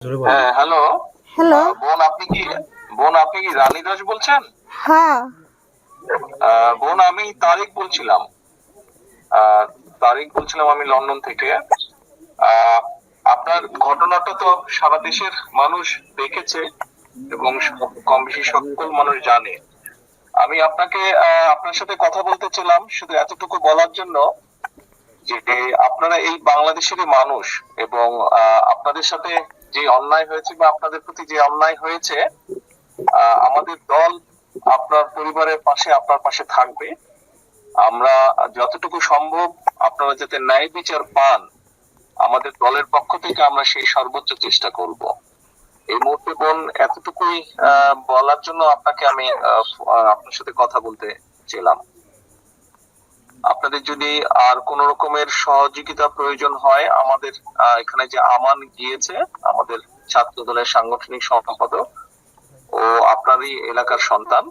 হ্যাঁ, hello. Hello. বোন আপনি কি রানী দাস বলছেন? হ্যাঁ। বোন আমি তারিক বলছিলাম। আমি লন্ডন থেকে। আপনার ঘটনাটা তো সারা দেশের মানুষ দেখেছে এবং কম বেশি সকল মানুষ জানে। আমি আপনার সাথে কথা বলতে ছিলাম শুধু এতটুকু বলার জন্য যে আপনারা এই বাংলাদেশেরই মানুষ এবং আপনাদের সাথে যে অন্যায় হয়েছে বা আপনাদের প্রতি যে অন্যায় হয়েছে, আমাদের দল আপনার পরিবারের পাশে আপনার পাশে থাকবে। আমরা যতটুকু সম্ভব আপনারা যাতে ন্যায় বিচার পান, আমাদের দলের পক্ষ থেকে আমরা সেই সর্বোচ্চ চেষ্টা করব। এই মুহূর্তে বোন এতটুকুই বলার জন্য আপনাকে আমি আপনার সাথে কথা বলতে ছিলাম। আপনাদের যদি আর কোন রকমের সহযোগিতা প্রয়োজন হয়, আমাদের এখানে যে আমান গিয়েছে, আমাদের ছাত্র দলের সাংগঠনিক সম্পাদক, ও আপনারই এলাকার সন্তান।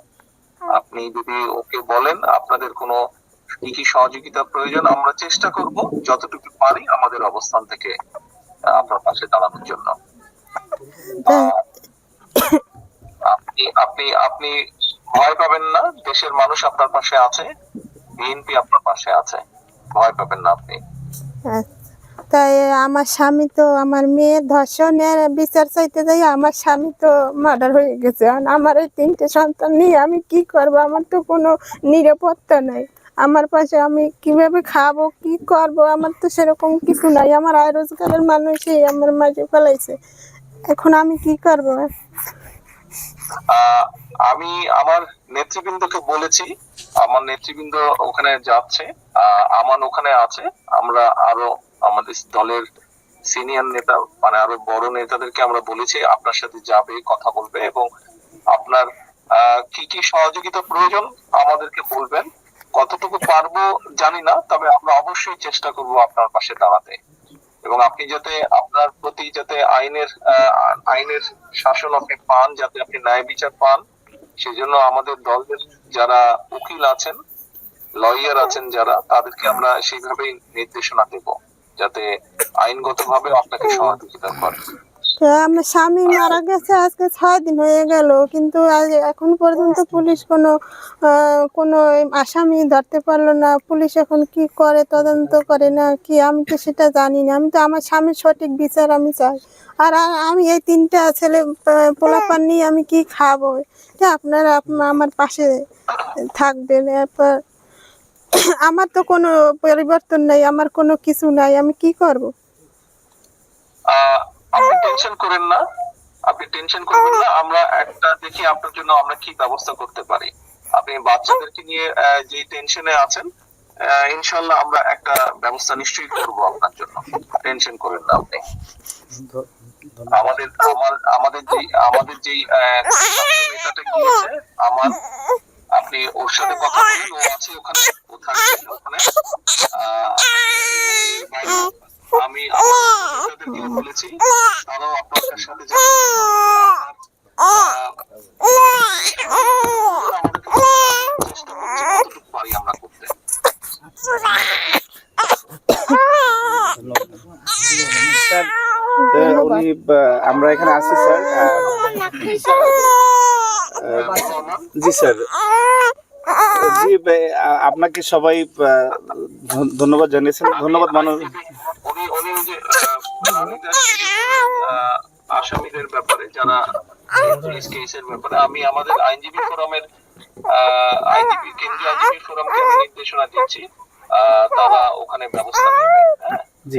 আপনি যদি ওকে বলেন আপনাদের কোনো কি কি সহযোগিতা প্রয়োজন, আমরা চেষ্টা করব যতটুকু পারি আমাদের অবস্থান থেকে আপনার পাশে দাঁড়ানোর জন্য। আপনি আপনি আপনি ভয় পাবেন না, দেশের মানুষ আপনার পাশে আছে, বিএনপি আপনার পাশে আছে, ভয় পাবেন না আপনি। তাই আমার স্বামী তো, আমার মেয়ের ধর্ষণের বিচার চাইতে যাই আমার স্বামী তো মার্ডার হয়ে গেছে। আর আমার এই 3টে সন্তান নিয়ে আমি কি করব? আমার তো কোনো নিরাপত্তা নাই। আমার পাশে আমি কিভাবে খাবো, কি করব? আমার তো সেরকম কিছু নাই। আমার আয় রোজগারের মানুষই আমার মাঝে ফেলাইছে। এখন আমি কি করব? আমি আমার নেতৃবৃন্দকে বলেছি, আমার নেতৃবৃন্দ ওখানে যাচ্ছে, আমান ওখানে আছে। আমরা আরো আমাদের দলের সিনিয়র নেতা, মানে আরো বড় নেতাদেরকে আমরা বলেছি আপনার সাথে যাবে, কথা বলবে এবং আপনার কি কি সহযোগিতা প্রয়োজন আমাদেরকে বলবেন। কতটুকু পারবো জানি না, তবে আমরা অবশ্যই চেষ্টা করব আপনার পাশে দাঁড়াতে এবং আপনি যাতে আপনার প্রতি যাতে আইনের শাসন আপনি পান, যাতে আপনি ন্যায় বিচার পান, সেজন্য আমাদের দলের যারা উকিল আছেন, লয়ার আছেন যারা, তাদেরকে আমরা সেইভাবেই নির্দেশনা দেব যাতে আইনগতভাবে আপনাকে সহযোগিতা করে। আমার স্বামী মারা গেছে আজকে 6 দিন হয়ে গেল, কিন্তু এখন পর্যন্ত পুলিশ কোনো আসামি ধরতে পারলো না। পুলিশ এখন কি করে, তদন্ত করে না কি, আমি তো সেটা জানি না। আমি তো আমার স্বামীর সঠিক বিচার আমি চাই। আর আমি এই 3টা ছেলে পোলাপান নিয়ে আমি কি খাবো? আপনারা আমার পাশে থাকবেন। এরপর আমার তো কোনো পরিবর্তন নাই, আমার কোনো কিছু নাই, আমি কি করব? আপনি টেনশন করেন না, আমরা একটা দেখি আপনার জন্য আমরা কি ব্যবস্থা করতে পারি। আপনি বাচ্চাদেরকে নিয়ে যে টেনশনে আছেন, ইনশাল্লাহ আমরা একটা ব্যবস্থা নিশ্চয়ই করব আপনার জন্য। টেনশন করেন না আপনি। আমাদের যেই নেতাটা গিয়েছে আমার, আপনি ওর সাথে কথা বলেন, ও আছে ওখানে, ও থাকবে ওখানে। আমি আমাদেরকে বলেছি তারাও আপনার সাথে চেষ্টা করছি কতটুকু পারি আমরা করতে। আমরা এখানে আছি স্যার। জি স্যার, জি আপনাকে সবাই ধন্যবাদ জানিয়েছেন। ধন্যবাদ মানুষ। উনি যে আসামিদের ব্যাপারে যারা পুলিশ কেসের ব্যাপারে আমি আমাদের আইনজীবী ফোরামের কেন্দ্রীয় আইনজীবী ফোরামকে নির্দেশনা দিচ্ছি, তারা ওখানে ব্যবস্থা নেবে।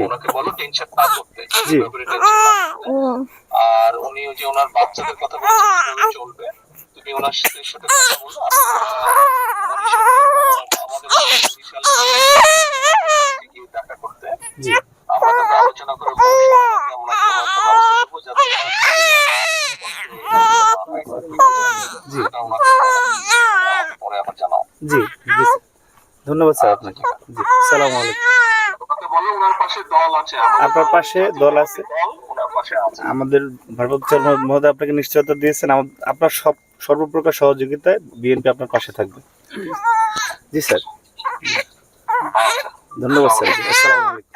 ওনাকে বলো টেনশন না করতে, আর উনি যে ওনার বাচ্চাদের কথা বলছেন চলবে, তুমি ওনার সাথে কথা বলো। আমাদের দেখা করতে আমরা তো আলোচনা করে পরে আবার জানাও। জি জি ধন্যবাদ স্যার আপনাকে। জি, আসসালামু আলাইকুম। আপনার পাশে দল আছে, আমাদের ভারপ্রাপ্ত মহোদয় আপনাকে নিশ্চয়তা দিয়েছেন আপনার সর্বপ্রকার সহযোগিতায় বিএনপি আপনার পাশে থাকবে। জি স্যার, ধন্যবাদ স্যার। আসসালামু আলাইকুম।